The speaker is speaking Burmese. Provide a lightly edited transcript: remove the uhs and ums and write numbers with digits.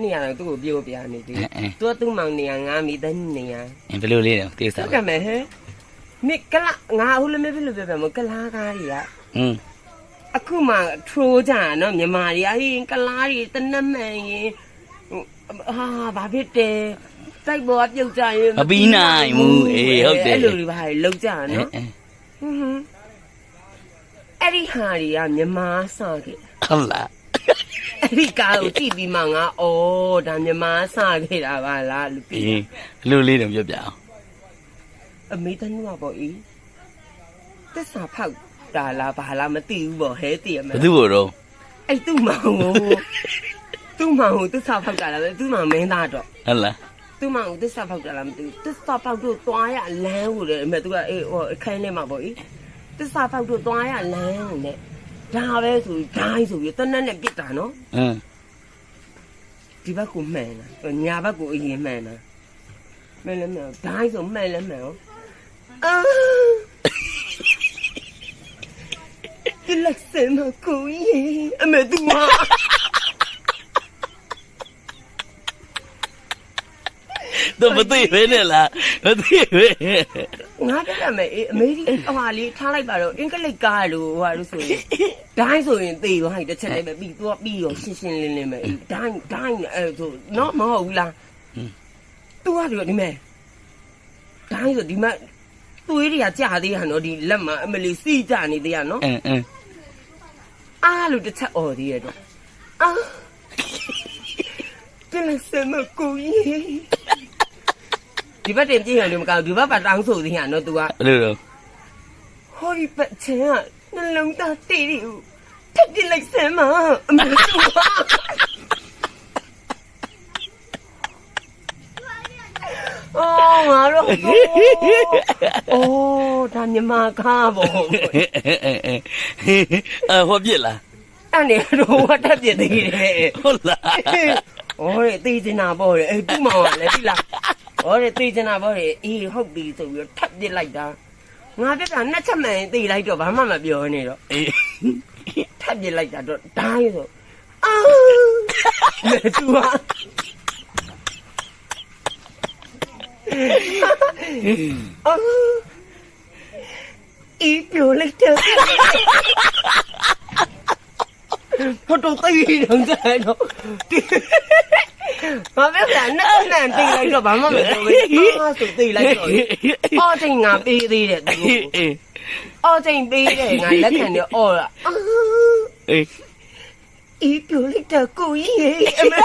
နေရာတော့သူ့ကိုပြောပြနေသေးသူကသူ့မောင်နေရာငါမိတဲ့နေရာ ဘယ်လိုလေးတော့တေးစား ဟုတ်ကဲ့မယ်ဟဲ့မိကလာငါဟုတ်လည်းမဖြစ်လို့ပြောပြမကလာကားတွေကအခုမှထိုးကြနော်မြန်မာတွေအရင်ကလားတွေတနက်မှန်ရင်ဟာဘာဖြစ်တယ်တိုက်ပေါ်ပြုတ်ကြရင် မပြီးနိုင်ဘူးအေးဟုတ်တယ် အဲ့လိုတွေပါလောက်ကြနော်အဲ့ဒီဟာတွေကမြန်မာစခဲ့ ဟုတ်လား အဲ့ဒီကားကိုကြည့်ပြီးမှငါဩဒါမြန်မာစခဲ့တာပါလားလို့ပြော အေးဘယ်လိုလေးတော့ပြောပြအောင် အမေတန်းကပေါ့အေးတစ္ဆာဖောက်တာလားဘာလားမသိဘူးပေါ့ဟဲတည်ရမ ဘ လား သူ့ကိုတော့ အဲ့သူ့မောင်ကိုသူ့မောင်ကိုတစ္ဆာဖောက်တာလားသူ့မောင်မင်းသားတော့ ဟုတ်လား သူ့မောင်ကိုတစ္ဆာဖောက်တာလားမသိဘူးတစ္ဆာဖောက်တို့သွားရလမ်းကိုလေအမေသူကအေးဟိုအခန်းထဲမှာပေါ့အေးတစ္ဆာဖောက်တို့သွားရလမ်းကိုနဲ့ဒါပဲဆိုဒိုင်းဆိုပြီးတနက်နဲ့ပြစ်တာနော်ဒီဘက်ကိုမှန်တာညာဘက်ကိုအရင်မှန်တာမှန်လည်းမှန်ဒိုင်းဆိုမှန်လည်းမှန်ရောဒီလက်စမကိုကြီးအမေသူမတော့မသိဘဲနဲ့လားမသိပဲ ငါတက်ရမယ်အေးအမေကြီးဟွာလေးထားလိုက်ပါတော့အင်္ဂလိပ်ကားလို့ဟွာလို့ဆိုရင်ဒိုင်းဆိုရင်သေရောဟိုက်တစ်ချက်လေးပဲပြီးတော့ပြီးရောရှင်းရှင်းလင်းလင်းပဲအေးဒိုင်းအဲ့ဆိုနော်မဟုတ်ဘူးလားသူကဒီမဲ့ဒိုင်းဆိုဒီမဲ့သွေးတွေကကြာသေးရနော်ဒီလက်မှာအမလီစီးကြနေသေးရနော်အားလို့တစ်ချက်អော်သေးရတော့ဒီလက်စမကိုကြီးဒီဘက်တင်ကြည့်ရတယ်မကောင်းဒီဘက်ပါတောင်းဆိုသေးရနော် तू က ဘယ်လိုတော့ ဟောဒီပတ်ချင်ကနှလုံးသားတေးရီကိုထပ်ပြလိုက်စမ်းမအမေအော်ငါတော့အိုးဒါမြမကားပေါ့ ဟောပြစ်လား အဲ့နေတော့ဝတ်တက်ပြသေးတယ် ဟုတ်လား ဟောလေတေးချင်တာပေါ့လေအဲ့သူ့မောင်ကလည်းဒီလားဟောလေတေးချင်တာပေါ့လေအေးဟုတ်ပြီဆိုပြီးထပ်ပြလိုက်တာငါပြတာနှစ်ချက်မှန်တေးလိုက်တော့ဘာမှမပြောနေတော့ အေး ထပ်ပြလိုက်တာတော့ဒိုင်းဆိုလေသူဟာအေးပြောလိုက်တယ်ဟိုတော့တေးတော့ကြတော့ဘာပဲဗျာနဲ့နဲ့တေးလိုက်တော့ဘာမှမပြောဘူးအားဆိုတေးလိုက်တော့အော်ချိန်ငါပေးသေးတယ်သူအော်ချိန်ပေးတယ်ငါလက်ခံနေအော်လာအေးပြောလိုက်တော့ကိုကြီးအမေ